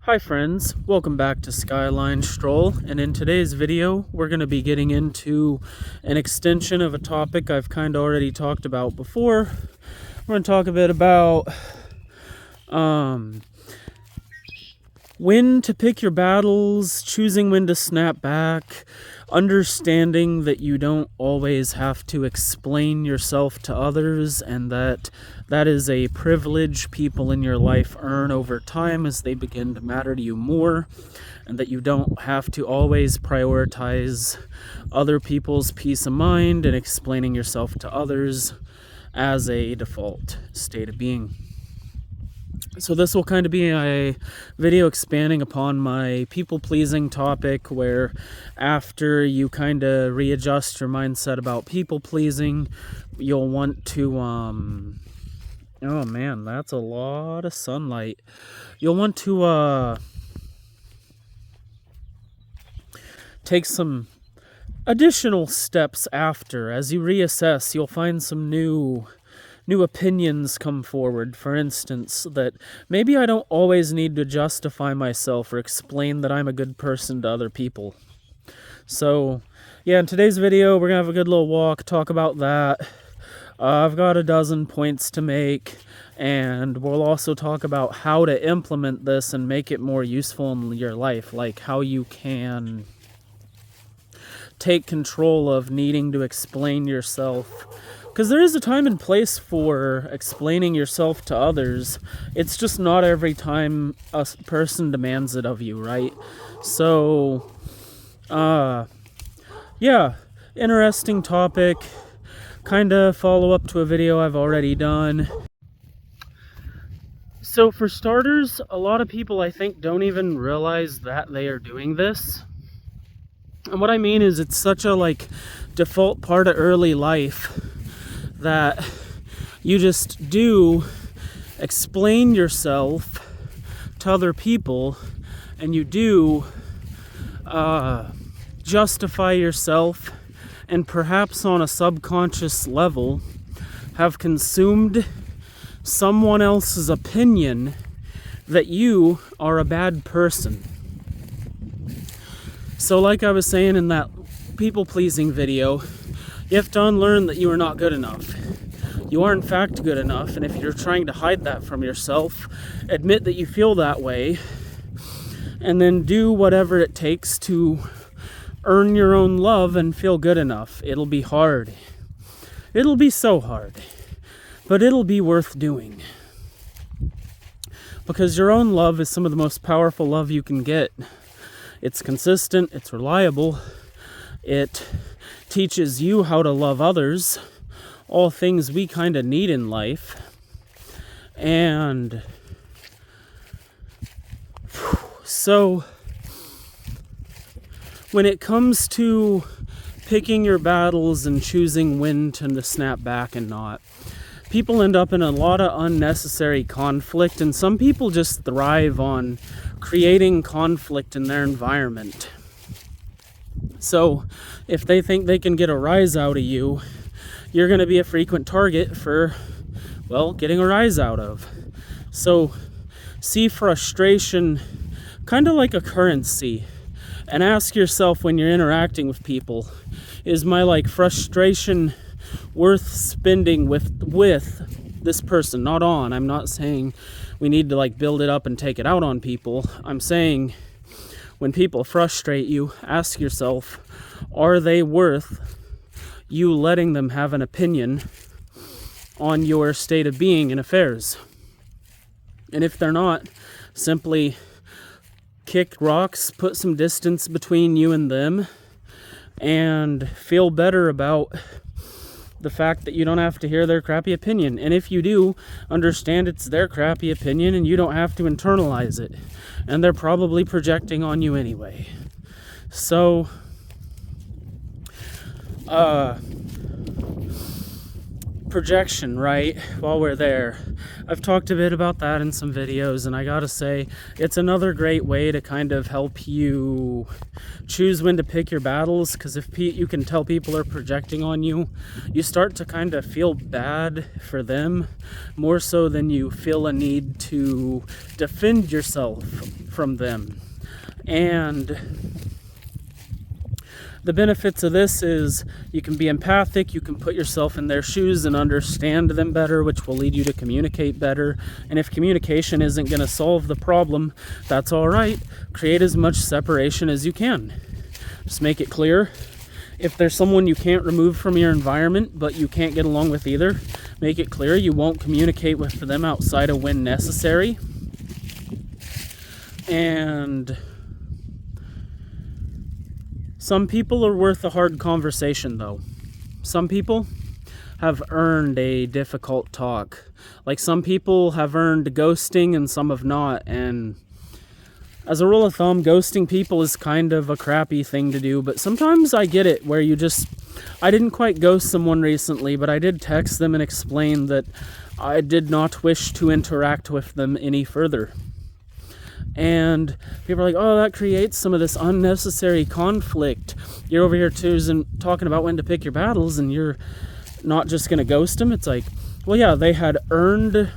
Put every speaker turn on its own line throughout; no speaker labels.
Hi friends, welcome back to Skyline Stroll, and in today's video we're going to be getting into an extension of a topic I've kind of already talked about before. We're going to talk a bit about when to pick your battles, choosing when to snap back, understanding that you don't always have to explain yourself to others, and that is a privilege people in your life earn over time as they begin to matter to you more, and that you don't have to always prioritize other people's peace of mind and explaining yourself to others as a default state of being. So this will kind of be a video expanding upon my people-pleasing topic, where after you kind of readjust your mindset about people-pleasing, you'll want to, oh man, that's a lot of sunlight. You'll want to take some additional steps after. As you reassess, you'll find some new opinions come forward. For instance, that maybe I don't always need to justify myself or explain that I'm a good person to other people. So yeah, in today's video we're gonna have a good little walk, talk about that. I've got a dozen points to make, and we'll also talk about how to implement this and make it more useful in your life, like how you can take control of needing to explain yourself. Because there is a time and place for explaining yourself to others. It's just not every time a person demands it of you, right? So, yeah, interesting topic. Kind of follow up to a video I've already done. So for starters, a lot of people I think don't even realize that they are doing this. And what I mean is it's such a default part of early life that you just do explain yourself to other people, and you do justify yourself, and perhaps on a subconscious level have consumed someone else's opinion that you are a bad person. So like I was saying in that people-pleasing video, you have to unlearn that you are not good enough. You are in fact good enough, and if you're trying to hide that from yourself, admit that you feel that way, and then do whatever it takes to earn your own love and feel good enough. It'll be hard. It'll be so hard, but it'll be worth doing. Because your own love is some of the most powerful love you can get. It's consistent, it's reliable, it teaches you how to love others, all things we kind of need in life. And so when it comes to picking your battles and choosing when to snap back and not, people end up in a lot of unnecessary conflict, and some people just thrive on creating conflict in their environment. So if they think they can get a rise out of you, you're going to be a frequent target for, well, getting a rise out of. So see frustration kind of like a currency, and ask yourself when you're interacting with people, is my frustration worth spending with this person? Not on. I'm not saying we need to build it up and take it out on people. I'm saying when people frustrate you, ask yourself, are they worth you letting them have an opinion on your state of being and affairs? And if they're not, simply kick rocks, put some distance between you and them, and feel better about the fact that you don't have to hear their crappy opinion. And if you do, understand it's their crappy opinion and you don't have to internalize it. And they're probably projecting on you anyway. So, projection, right? While we're there, I've talked a bit about that in some videos, and I gotta say, it's another great way to kind of help you choose when to pick your battles, because if you can tell people are projecting on you, you start to kind of feel bad for them, more so than you feel a need to defend yourself from them. And the benefits of this is you can be empathic, you can put yourself in their shoes and understand them better, which will lead you to communicate better. And if communication isn't going to solve the problem, that's all right. Create as much separation as you can. Just make it clear. If there's someone you can't remove from your environment, but you can't get along with either, make it clear you won't communicate with them outside of when necessary. And some people are worth a hard conversation, though. Some people have earned a difficult talk. Like, some people have earned ghosting and some have not. And as a rule of thumb, ghosting people is kind of a crappy thing to do. But sometimes I get it, where I didn't quite ghost someone recently, but I did text them and explain that I did not wish to interact with them any further. And people are like, oh, that creates some of this unnecessary conflict. You're over here talking about when to pick your battles, and you're not just going to ghost them. It's like, well, yeah, they had earned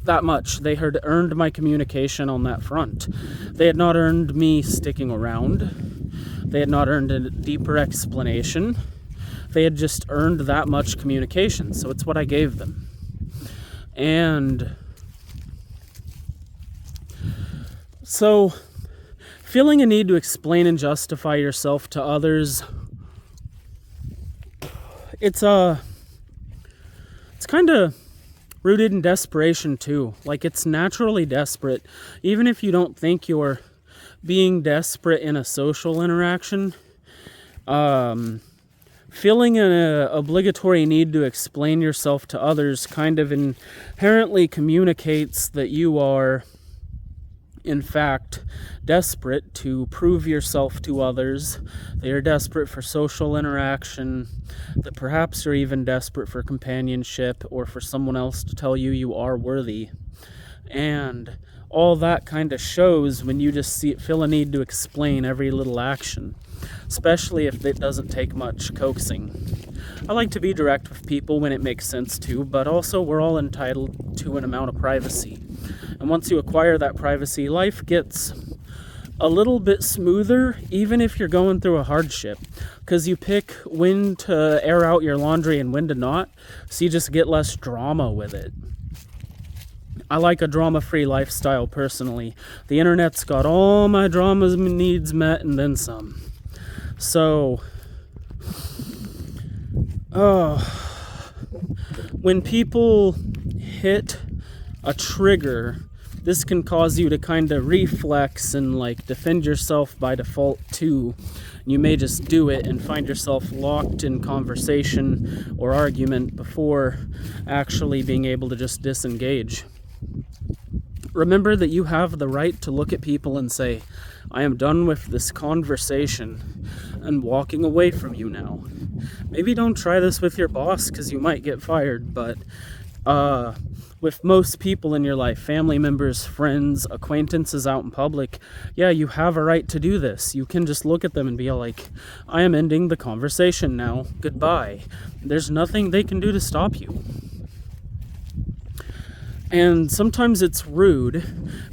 that much. They had earned my communication on that front. They had not earned me sticking around. They had not earned a deeper explanation. They had just earned that much communication. So it's what I gave them. And so, feeling a need to explain and justify yourself to others, it's kind of rooted in desperation too. Like, it's naturally desperate. Even if you don't think you're being desperate in a social interaction, feeling an obligatory need to explain yourself to others kind of inherently communicates that you are, in fact, desperate to prove yourself to others. They are desperate for social interaction, that perhaps you're even desperate for companionship or for someone else to tell you you are worthy. And all that kind of shows when you just feel a need to explain every little action, especially if it doesn't take much coaxing. I like to be direct with people when it makes sense to, but also we're all entitled to an amount of privacy. And once you acquire that privacy, life gets a little bit smoother, even if you're going through a hardship, because you pick when to air out your laundry and when to not, so you just get less drama with it. I like a drama-free lifestyle personally. The internet's got all my drama needs met and then some. So, when people hit a trigger, this can cause you to kind of reflex and like defend yourself by default too. You may just do it and find yourself locked in conversation or argument before actually being able to just disengage. Remember that you have the right to look at people and say, I am done with this conversation and walking away from you now. Maybe don't try this with your boss because you might get fired, but with most people in your life, family members, friends, acquaintances out in public, yeah, you have a right to do this. You can just look at them and be like, I am ending the conversation now. Goodbye. There's nothing they can do to stop you. And sometimes it's rude,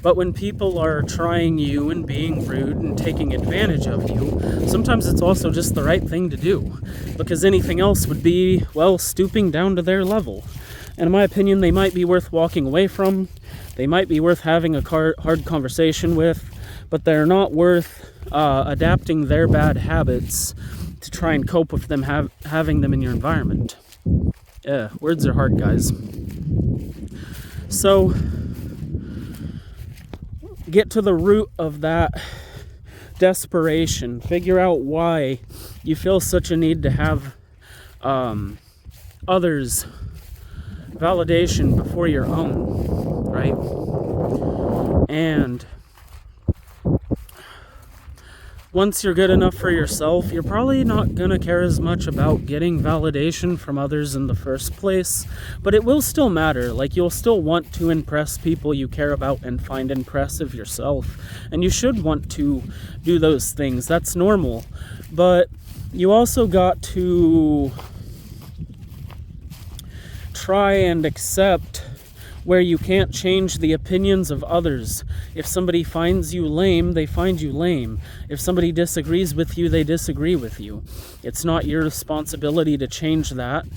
but when people are trying you and being rude and taking advantage of you, sometimes it's also just the right thing to do, because anything else would be, well, stooping down to their level. And in my opinion, they might be worth walking away from, they might be worth having a hard conversation with, but they're not worth adapting their bad habits to try and cope with them having them in your environment. Yeah, words are hard, guys. So, get to the root of that desperation. Figure out why you feel such a need to have others' validation before your own, right? And once you're good enough for yourself, you're probably not going to care as much about getting validation from others in the first place, but it will still matter. Like, you'll still want to impress people you care about and find impressive yourself, and you should want to do those things. That's normal, but you also got to try and accept where you can't change the opinions of others. If somebody finds you lame, they find you lame. If somebody disagrees with you, they disagree with you. It's not your responsibility to change that.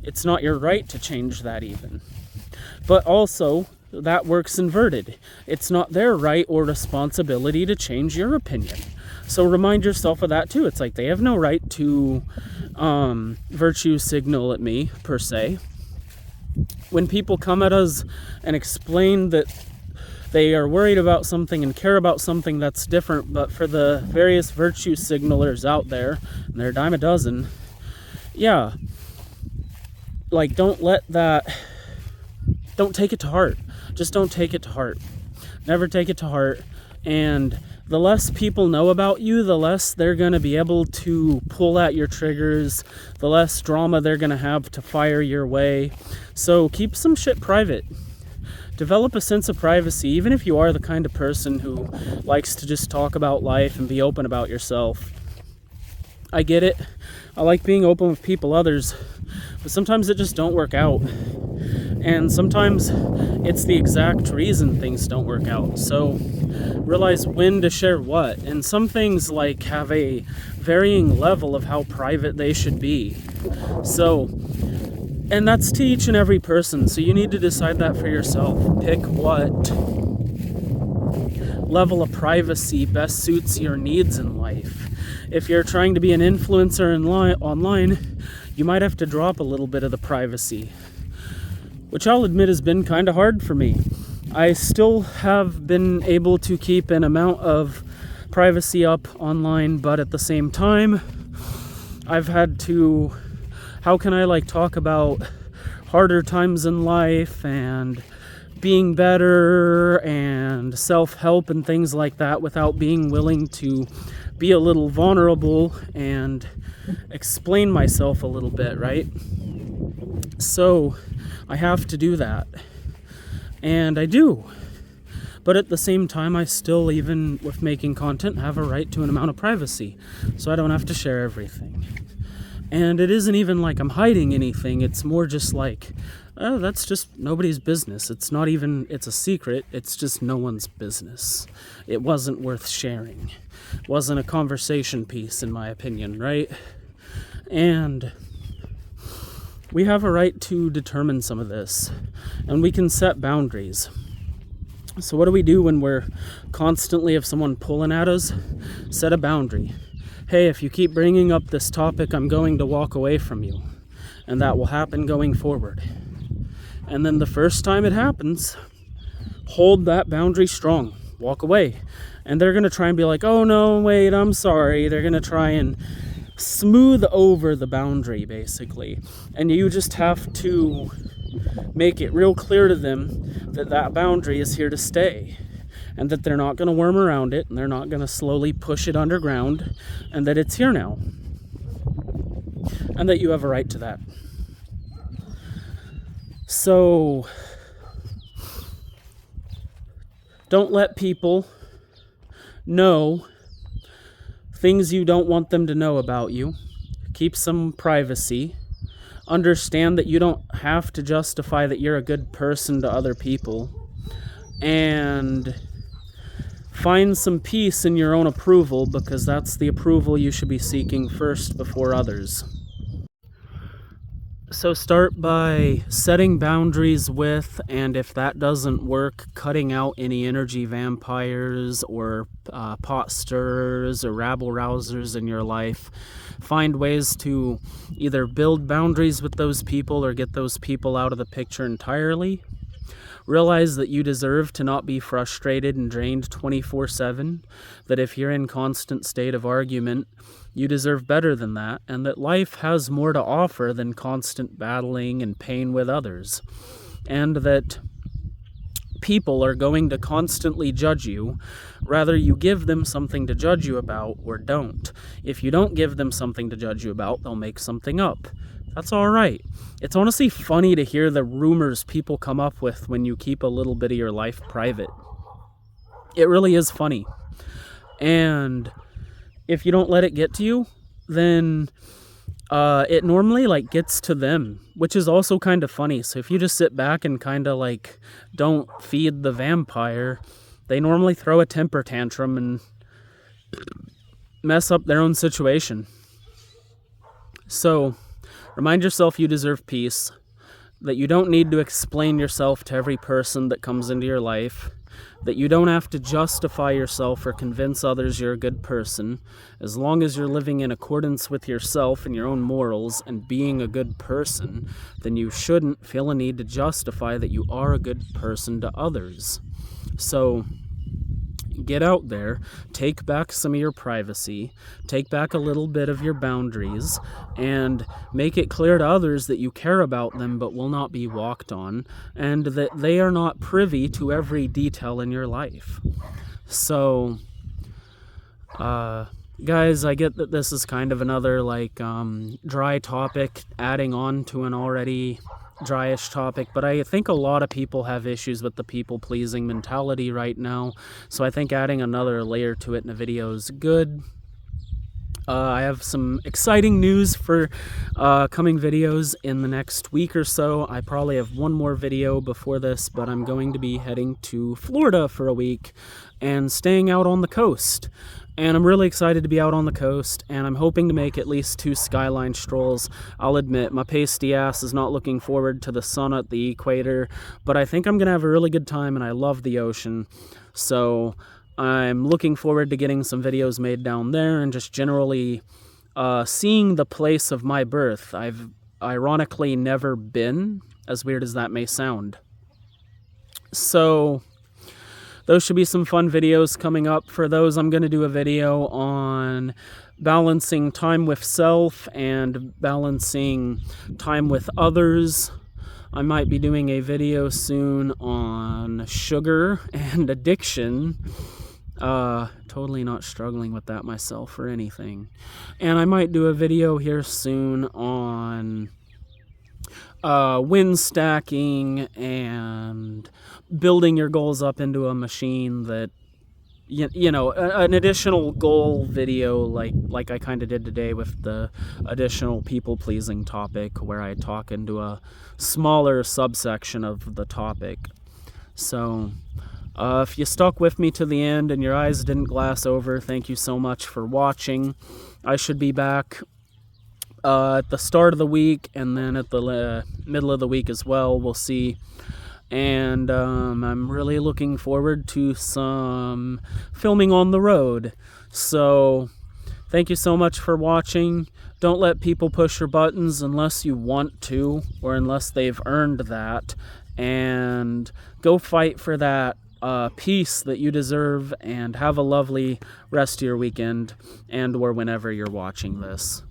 It's not your right to change that even. But also, that works inverted. It's not their right or responsibility to change your opinion. So remind yourself of that too. It's like they have no right to virtue signal at me, per se. When people come at us and explain that they are worried about something and care about something that's different, but for the various virtue signalers out there, and they're a dime a dozen, yeah, like, don't take it to heart. Just don't take it to heart. Never take it to heart. And the less people know about you, the less they're going to be able to pull at your triggers, the less drama they're going to have to fire your way. So keep some shit private. Develop a sense of privacy, even if you are the kind of person who likes to just talk about life and be open about yourself. I get it. I like being open with others, but sometimes it just don't work out. And sometimes it's the exact reason things don't work out. So realize when to share what. And some things like have a varying level of how private they should be. So, and that's to each and every person. So you need to decide that for yourself. Pick what level of privacy best suits your needs in life. If you're trying to be an influencer online, you might have to drop a little bit of the privacy, which I'll admit has been kind of hard for me. I still have been able to keep an amount of privacy up online, but at the same time, I've had to, how can I talk about harder times in life and being better and self-help and things like that without being willing to be a little vulnerable and explain myself a little bit, right? So I have to do that. And I do. But at the same time, I still, even with making content, have a right to an amount of privacy. So I don't have to share everything. And it isn't even like I'm hiding anything. It's more just like, oh, that's just nobody's business. It's not even, it's a secret. It's just no one's business. It wasn't worth sharing. It wasn't a conversation piece, in my opinion, right? And we have a right to determine some of this, and we can set boundaries. So what do we do when we're constantly, if someone pulling at us? Set a boundary. Hey, if you keep bringing up this topic, I'm going to walk away from you. And that will happen going forward. And then the first time it happens, hold that boundary strong. Walk away. And they're going to try and be like, oh no, wait, I'm sorry. They're going to try and smooth over the boundary, basically. And you just have to make it real clear to them that that boundary is here to stay, and that they're not going to worm around it, and they're not going to slowly push it underground, and that it's here now, and that you have a right to that. So don't let people know things you don't want them to know about you. Keep some privacy. Understand that you don't have to justify that you're a good person to other people. And find some peace in your own approval, because that's the approval you should be seeking first before others. So start by setting boundaries with, and if that doesn't work, cutting out any energy vampires or pot stirrers or rabble rousers in your life. Find ways to either build boundaries with those people or get those people out of the picture entirely. Realize that you deserve to not be frustrated and drained 24/7, that if you're in constant state of argument, you deserve better than that, and that life has more to offer than constant battling and pain with others. And that people are going to constantly judge you. Rather, you give them something to judge you about or don't. If you don't give them something to judge you about, they'll make something up. That's all right. It's honestly funny to hear the rumors people come up with when you keep a little bit of your life private. It really is funny. And if you don't let it get to you, then it normally like gets to them, which is also kind of funny. So if you just sit back and kind of like don't feed the vampire, they normally throw a temper tantrum and mess up their own situation. So remind yourself you deserve peace, that you don't need to explain yourself to every person that comes into your life, that you don't have to justify yourself or convince others you're a good person. As long as you're living in accordance with yourself and your own morals and being a good person, then you shouldn't feel a need to justify that you are a good person to others. So get out there, take back some of your privacy, take back a little bit of your boundaries, and make it clear to others that you care about them but will not be walked on, and that they are not privy to every detail in your life. So, guys, I get that this is kind of another dry topic adding on to an already dryish topic, but I think a lot of people have issues with the people-pleasing mentality right now, so I think adding another layer to it in a video is good. I have some exciting news for coming videos in the next week or so. I probably have one more video before this, but I'm going to be heading to Florida for a week and staying out on the coast. And I'm really excited to be out on the coast, and I'm hoping to make at least 2 skyline strolls. I'll admit, my pasty ass is not looking forward to the sun at the equator, but I think I'm going to have a really good time, and I love the ocean. So I'm looking forward to getting some videos made down there and just generally seeing the place of my birth. I've ironically never been, as weird as that may sound. So those should be some fun videos coming up. For those, I'm going to do a video on balancing time with self and balancing time with others. I might be doing a video soon on sugar and addiction. Totally not struggling with that myself or anything. And I might do a video here soon on win stacking and building your goals up into a machine that, you know, an additional goal video like I kind of did today with the additional people-pleasing topic, where I talk into a smaller subsection of the topic. So if you stuck with me to the end and your eyes didn't glass over, thank you so much for watching. I should be back at the start of the week and then at the middle of the week as well. We'll see. And I'm really looking forward to some filming on the road. So thank you so much for watching. Don't let people push your buttons unless you want to, or unless they've earned that. And go fight for that peace that you deserve, and have a lovely rest of your weekend and or whenever you're watching this.